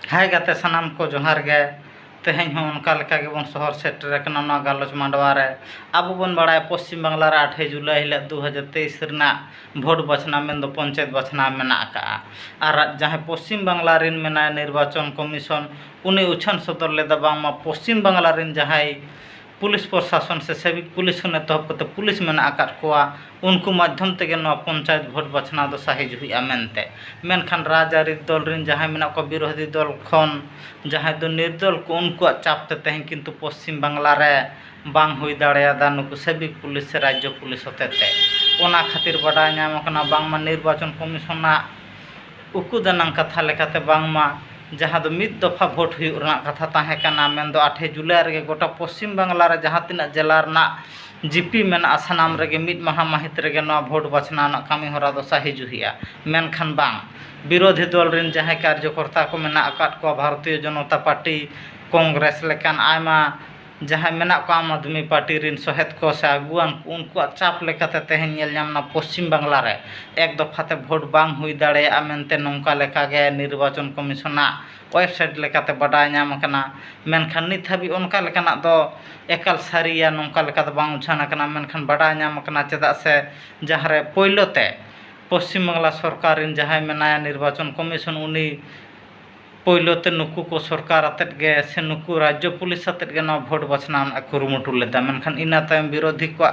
हाय गाते सानाम को जोहार गे तेहें हों उनका लेका गेबन शहर सेटर कना ना गालोच मांडवा रे अब बन बड़ा पश्चिम बांगला रे 8 जुलाई हिला 2023 रना भोट बचना में दो पंचायत बचना मेना का और जहां पश्चिम बांगला रिन मेना निर्वाचन कमीशन उनी उछन सदर लेदा बांगमा पश्चिम बांगला रिन जहां पुलिस प्रशासन से सेविक पुलिस ने तहब करते पुलिस में आकावा उनको माध्यम तेगे पंचायत भोट बचना दो साहिज हुआ मेनते मेनखान राजआरी दल रिन जहां मेना को विरोधी दल खन जहां दो निर्दल को उनको चापते तेहें किंतु पश्चिम बांगला रे बांग हुई दाड़ेयादा नुकु सेविक पुलिस से राज्य पुलिस होतेते ओना खातिर बड़ा नाम कना बांगमा निर्वाचन कमीशन उकु दनांग कथा लेकाते बांगमा जहाँ दो मिद दफा भोट हुई कथा ताहे कना मेन दो 8 जुलाई रे गोटा पश्चिम बांगला रे जहाँ तीना जिला रना जीपी मेना सानाम रे मिद महा माहित रे भोट बचना कामी हरा दो साहिज हुआ मेनखान बांग विरोधी दल रिन जहाँ कार्यकर्ता को मेना आकाट को भारतीय जनता पार्टी कांग्रेस लेकान आयमा जहाँ मेना को आम आदमी पार्टी रिन सहेद को से अगुआन उनको चाप लेकाते तेहें नेल नामना पश्चिम बांगला रे एक दफाते भोट बांग हुई दाड़ेया मेनते नौका लेका गे निर्वाचन कमीशन वेबसाइट लेकाते बड़ा नाम कना मेनखान नित हाबी उनका लेकाना दो एकाल सारिया नौका लेकाते बांग उछाना कना मेनखान बड़ा नाम कना चेदा से जहाँ रे पहिलोते पश्चिम बांगला सरकार रिन जहाँ मेनाया निर्वाचन कमीशन उनी पहिलोते नुकु को सरकार आतेट गे से नुकु राज्य पुलिस आतेट गे ना भोट बचना कुरुमुटु लेदा मेनखान इना तायम विरोधी को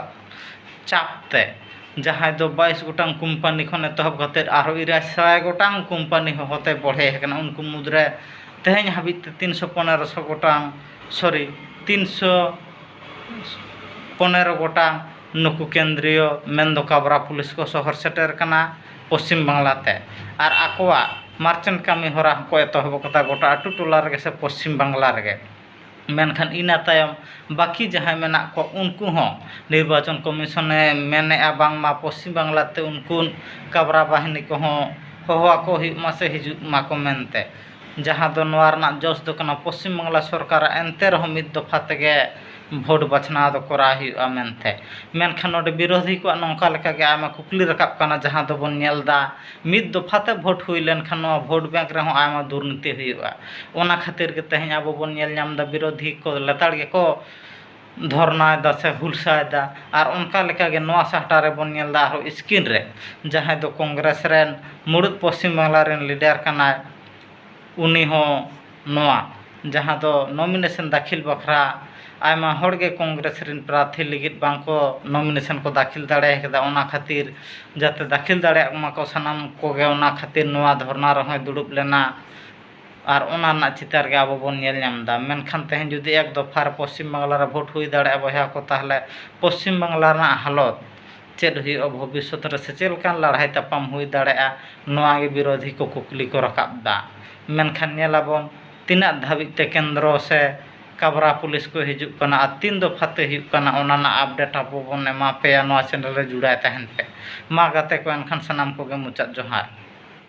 चापते जहाँ दो 22 गोटांग कोम्पानी खन एतहब कते आरो 200 गोटांग कोम्पानी होते बढ़े हकना उनको मुद्रे तेहें हाबित 315 गोटांग सॉरी 315 गोटांग नुकु केंद्रीय मेन दो काबरा पुलिस को शहर सेटर कना पश्चिम बांगलाते और आकोआ मार्चेंट कामी हरा को एतहब कता गोटा आटू टोला रे से पश्चिम बांगला रे मेनखान इना तायम बाकी जहाँ मेना को उनको हों निर्वाचन कमीशन मेने बांगमा पश्चिम बांगलाते उनको काबरा बाहिनी को हों होवा को मासे हिजु माको मेनते जहाँ दो नवारना जोश दो कना पश्चिम बांगला सरकार एनते रह मिद दफा तेगे भोट बचना दो करा हुआ मेनते मेनखान नोडे विरोधी को नौका लेका गे आयमा कुकली रकाब कना जहाँ दो बन नेलदा मिद दफाते भोट हुई लेनखान नो भोट बैंक रे हों आयमा दुर्नीति हुआ ओना खातिर के तेहें अब बन नेल नामदा विरोधी को लेताड़ गे को धरना से हुलसादा और उनका लेका गे नवा साहटा रे बन नेलदा आरो स्क्रीन रे जहाँ दो कांग्रेस रेन मुड़ुद पश्चिम बांगला रेन लीडर कना उनी हो नवा जहाँ दो नॉमिनेशन दाखिल बखरा आयमा हड़गे कांग्रेस रिन प्रार्थी लिगित बांको नॉमिनेशन को दाखिल दाड़े केदा ओना खातिर जाते दाखिल दाड़े माको सनाम कोगे ओना खातिर नवा धरना रह दुड़ुब लेना और ओना ना चितार गे आबो बन नेल नामदा मेनखान तेहें जुदी एक दफार पश्चिम बांगला रे भोट हुई दाड़े बया को ताहले पश्चिम बांगला रे हालत चेद हुई भविष्य रे से चेलकान लड़ाई तापाम हुई दाड़ेया नवा गे विरोधी को कुकली को रकाबदा मेनखान नेलाबन तीना धाबिते केंद्र से काबरा पुलिस को हिजुकना 3 दफाते हिजुकना ओना अपडेट अब बन एमा पे नवा चैनल रे जुड़ाय तहन पे मा गाते को एनखान सनाम को गे मुचाद जोहार।